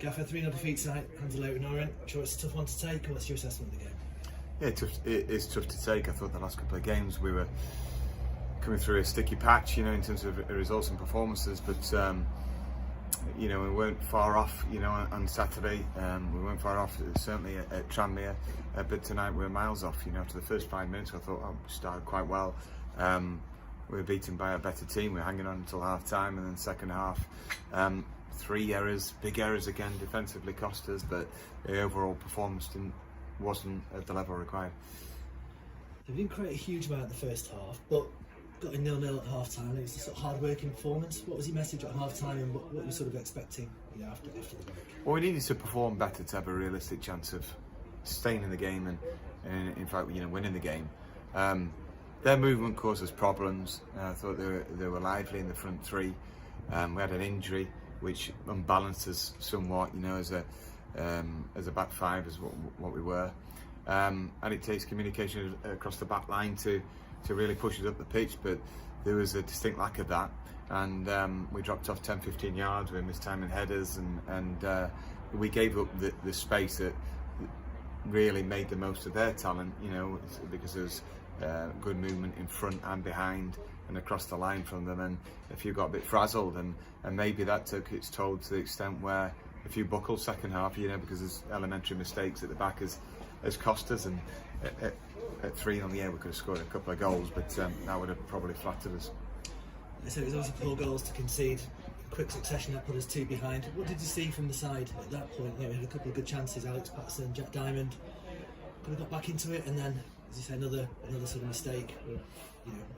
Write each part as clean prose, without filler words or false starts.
Gaffer, 3-0 defeat tonight, hands of Leyton Orient. I'm sure it's a tough one to take. What's your assessment of the game? Yeah, it is tough to take. I thought the last couple of games we were coming through a sticky patch, in terms of results and performances, but we weren't far off, on Saturday. We weren't far off, certainly at Tranmere, but tonight we were miles off. After the first 5 minutes, I thought we started quite well. We were beaten by a better team. We were hanging on until half time, and then second half, 3 errors, big errors again, defensively cost us, but the overall performance wasn't at the level required. They didn't create a huge amount in the first half, but got a 0-0 at half time. It was a sort of hard-working performance. What was your message at half time, and what were you sort of expecting after the break? Well, we needed to perform better to have a realistic chance of staying in the game and in fact, winning the game. Their movement caused us problems. I thought they were lively in the front three. We had an injury which unbalanced us somewhat, as a back five, as what we were. And it takes communication across the back line to really push us up the pitch, but there was a distinct lack of that, and we dropped off 10-15 yards. We missed time in headers, and we gave up the space that really made the most of their talent, because there was good movement in front and behind and across the line from them, and a few got a bit frazzled, and maybe that took its toll to the extent where a few buckled second half, because there's elementary mistakes at the back has cost us, and at 3 on the air we could have scored a couple of goals, but that would have probably flattered us. So it was also 4 goals to concede in quick succession. That put us 2 behind. What did you see from the side at that point? We had a couple of good chances. Alex Patterson, Jack Diamond could have got back into it, and then, as you say, another sort of mistake.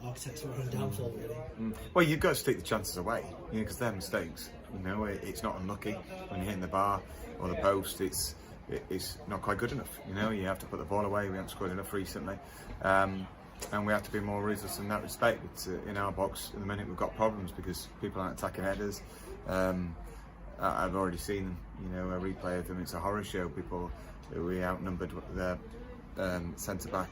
Architects were on downfall, really. Well, you've got to take the chances away, because they're mistakes. It's not unlucky when you're hitting the bar or the post. It's not quite good enough. You have to put the ball away. We haven't scored enough recently, and we have to be more ruthless in that respect. But in our box at the minute, we've got problems because people aren't attacking headers. I've already seen, a replay of them. It's a horror show. We outnumbered their centre back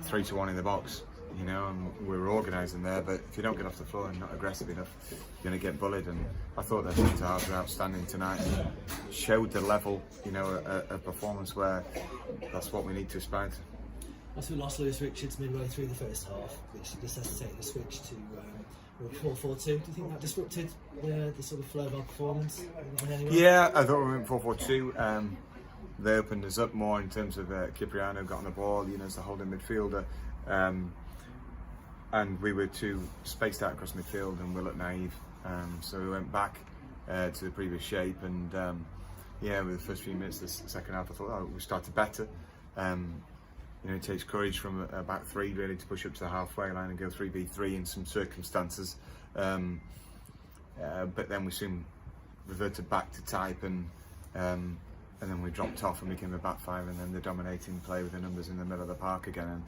3-1 in the box. And we were organising there, but if you don't get off the floor and not aggressive enough, you're going to get bullied. And I thought their centre halves were outstanding tonight, and showed the level, of performance where that's what we need to aspire to. Also, we lost Lewis Richards midway through the first half, which necessitated a switch to 4-4-2. Do you think that disrupted the sort of flow of our performance in any way? Yeah, I thought we went 4-4-2. They opened us up more in terms of Cipriano got on the ball, as a holding midfielder. And we were too spaced out across midfield, and we looked naive. So we went back to the previous shape, and with the first few minutes of the second half, I thought, we started better. It takes courage from a back three really to push up to the halfway line and go 3v3 in some circumstances. But then we soon reverted back to type, and then we dropped off and became a back five, and then the dominating play with the numbers in the middle of the park again. And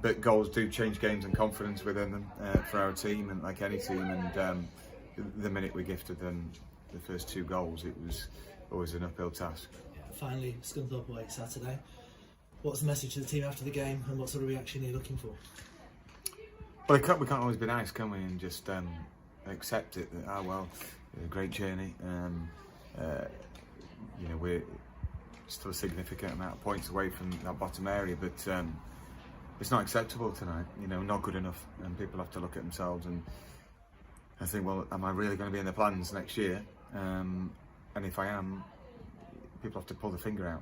but goals do change games and confidence within them for our team, and like any team. And the minute we gifted them the first 2 goals, it was always an uphill task. Finally, Scunthorpe away Saturday. What's the message to the team after the game, and what sort of reaction are you looking for? Well, we can't always be nice, can we? And just accept it that a great journey. We're still a significant amount of points away from that bottom area, but it's not acceptable tonight. Not good enough, and people have to look at themselves and think, well, am I really going to be in the plans next year? And if I am, people have to pull the finger out.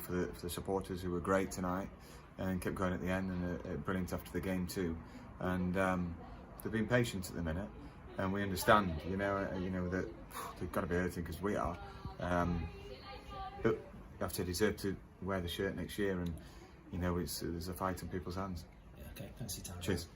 For the supporters who were great tonight and kept going at the end, and brilliant after the game too. And they've been patient at the minute, and we understand, that they've got to be hurting because we are. But you have to deserve to wear the shirt next year, and there's a fight in people's hands. Yeah, okay, thanks for your time. Cheers.